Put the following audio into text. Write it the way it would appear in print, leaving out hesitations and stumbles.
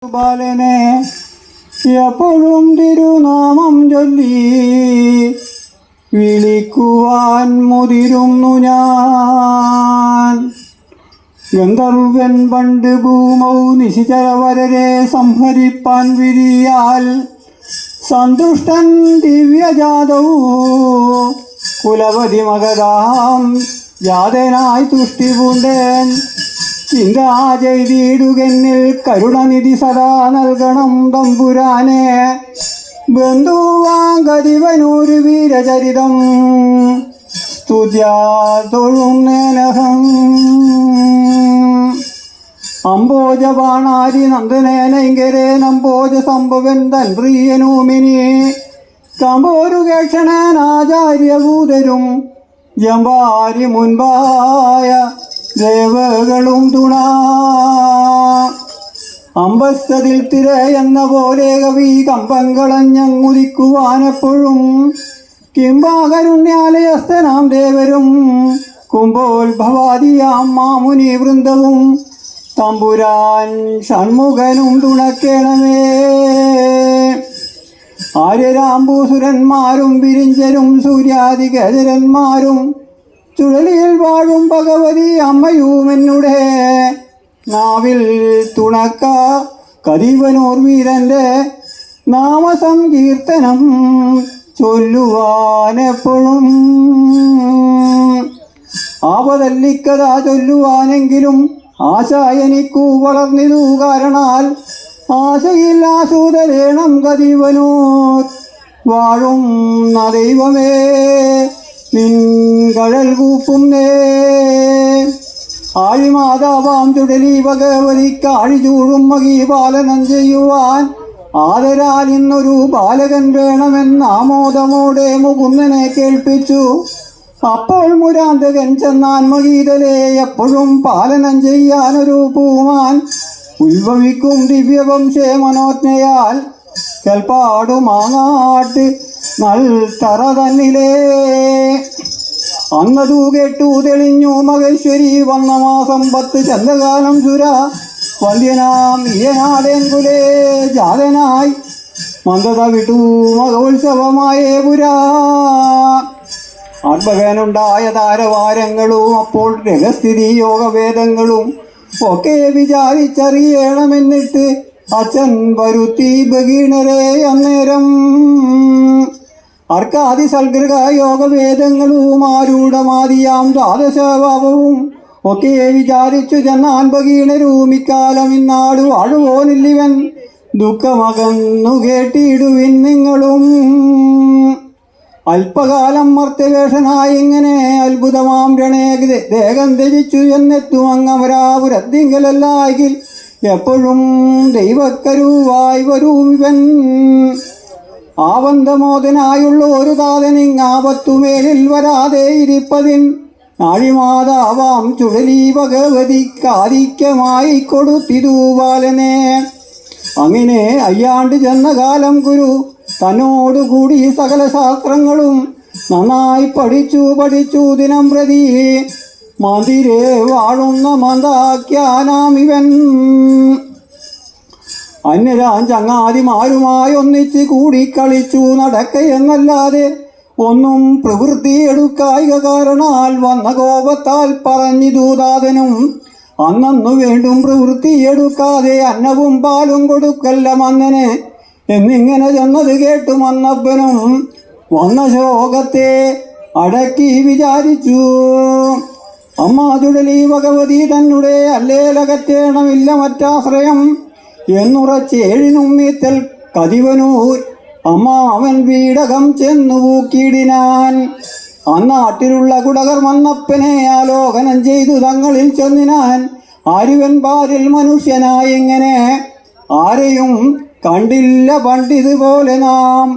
ബാലനെ എപ്പോഴും തിരുനാമം ചൊല്ലി വിളിക്കുവാൻ മുതിരുന്നു ഞാൻ. ഗന്ധർവൻ പണ്ട് ഭൂമൗ നിശിചരവരരെ സംഹരിപ്പാൻ വിരിയാൽ സന്തുഷ്ടൻ ദിവ്യജാതൗ കുലപതി മകതാം ജാതനായി തുഷ്ടി പൂണ്ടേൻ. ചിന്താ ചെയ്തിടുകെന്നിൽ കരുണനിധി സദാ നൽകണം തമ്പുരാനെ. ബന്ധുവാങ്കതിവനൂരു വീരചരിതം സ്തുത്യാ തൊഴുന്നേനഹം. അംബോജപാണാരി നന്ദനേനൈങ്കരേ നമ്പോജ സംഭവൻ തൻ പ്രിയനൂമിനി. കമ്പോരുകേക്ഷണനാചാര്യഭൂതരും ജമ്പാരി മുൻപായ ദേവകളും തുണ. അമ്പസ്തതിൽ തിര എന്ന പോലെ കവി കമ്പങ്ങളഞ്ഞങ്ങുദിക്കുവാനെപ്പോഴും കിംബാകരുണ്യാലയസ്ഥനാം ദേവരും കുംഭോത്ഭവാദിയാം മാമുനി വൃന്ദവും തമ്പുരാൻ ഷൺമുഖനും തുണക്കേണമേ. ആര്യരാംബൂസുരന്മാരും വിരിഞ്ചരും സൂര്യാദികേജരന്മാരും ചുഴലിയിൽ വാഴും ഭഗവതി അമ്മയുമെന്നുടെ നാവിൽ തുണക്ക കതിവനൂർ വീരൻ്റെ നാമസങ്കീർത്തനം ചൊല്ലുവാനെപ്പോഴും. ആപതല്ലിക്കഥ ചൊല്ലുവാനെങ്കിലും ആശ എനിക്കു വളർന്നിതു കാരണാൽ ആശയിൽ ആശൂതരേണം കതിവനൂർ വാഴും ദൈവമേ നിൻ കഴൽ കൂപ്പുന്നേ. ആഴിമാതാവാം ചുടലി ഭഗവതിക്കാഴി ചൂടും മകീപാലനം ചെയ്യുവാൻ ആദരാൽ ഇന്നൊരു ബാലകൻ വേണമെന്നാമോദമോടെ മുകുന്ദനെ കേൾപ്പിച്ചു. അപ്പോൾ മുരാന്തകൻ ചെന്നാൻ മകീതലെ എപ്പോഴും പാലനം ചെയ്യാനൊരു പൂമാൻ ഉത്ഭവിക്കും ദിവ്യവംശേ മനോജ്ഞയാൽ കൽപ്പാടു മാങ്ങാട്ട് നൽതറ തന്നിലേ. അന്നതു കേട്ടു തെളിഞ്ഞു മഹേശ്വരി വന്ന മാസം 10 ചന്ദ്രകാലം സുര വന്ധ്യനാം ഈയനാടെങ്കുലേ ജാതനായി മന്ദത വിട്ടു മഹോത്സവമായേ പുരാ. ആത്മകനുണ്ടായ താരവാരങ്ങളും അപ്പോൾ രഹസ്ഥിതി യോഗവേദങ്ങളും ഒക്കെ വിചാരിച്ചറിയണമെന്നിട്ട് അച്ഛൻ വരുത്തി ഭഗീണരെ അന്നേരം. അർക്കാദി സൽഗൃഹ യോഗവേദങ്ങളും ആരൂഢമാതിയാം ദ്വാദശഭാവവും ഒക്കെ വിചാരിച്ചു ചെന്നാൻ ഭഗീണരും ഇക്കാലം ഇന്നാടു വാഴുവോനില്ലിവൻ ദുഃഖമകന്നു കേട്ടിടുവിൻ നിങ്ങളും. അല്പകാലം മർത്യവേഷനായി ഇങ്ങനെ അത്ഭുതമാം രണേ ദേഹം ത്യജിച്ചു എന്നെത്തും അങ്ങമരാപുരത്തിങ്കലല്ലായെങ്കിൽ എപ്പോഴും ദൈവക്കരുവായി വരൂവൻ. ആബന്ധമോദനായുള്ള ഒരു താതനിങ്ങാപത്തുമേലിൽ വരാതെ ഇരിപ്പതിൻ ആഴിമാതാവാം ചുഴലി ഭഗവതിക്കാദിക്യമായി കൊടുത്തിതു ബാലനെ. അങ്ങനെ അയ്യാണ്ട് ചെന്ന കാലം ഗുരു തന്നോടുകൂടി സകല ശാസ്ത്രങ്ങളും നന്നായി പഠിച്ചു ദിനം പ്രതി മന്ദിരേ വാഴുന്ന മന്ദാഖ്യാനാമിവൻ. അന്യരാൻ ചങ്ങാതിമാരുമായി ഒന്നിച്ച് കൂടിക്കളിച്ചു നടക്കയെന്നല്ലാതെ ഒന്നും പ്രവൃത്തിയെടുക്കായിക കാരണാൽ വന്ന കോപത്താൽ പറഞ്ഞിതു താതനും അന്നു വേണ്ടും പ്രവൃത്തിയെടുക്കാതെ അന്നവും പാലും കൊടുക്കല്ല മന്നന് എന്നിങ്ങനെ ചെന്നത് കേട്ടു മന്നപ്പനും വന്ന ശോകത്തെ അടക്കി വിചാരിച്ചു. അമ്മ ചുടലി ഭഗവതി തന്നെ അല്ലേലകറ്റേണമില്ല മറ്റാശ്രയം എന്നുറച്ചേഴിനുമ്മീത്തൽ കതിവനൂർ അമ്മ അവൻ വീടകം ചെന്നു പൂക്കിയിടിനാൻ. അന്നാട്ടിലുള്ള കുടകർ മന്നപ്പനെ ആലോകനം ചെയ്തു തങ്ങളിൽ ചെന്നിനാൻ. ആരുവൻ പാരിൽ മനുഷ്യനായിങ്ങനെ ആരെയും കണ്ടില്ല പണ്ടിതുപോലെ നാം.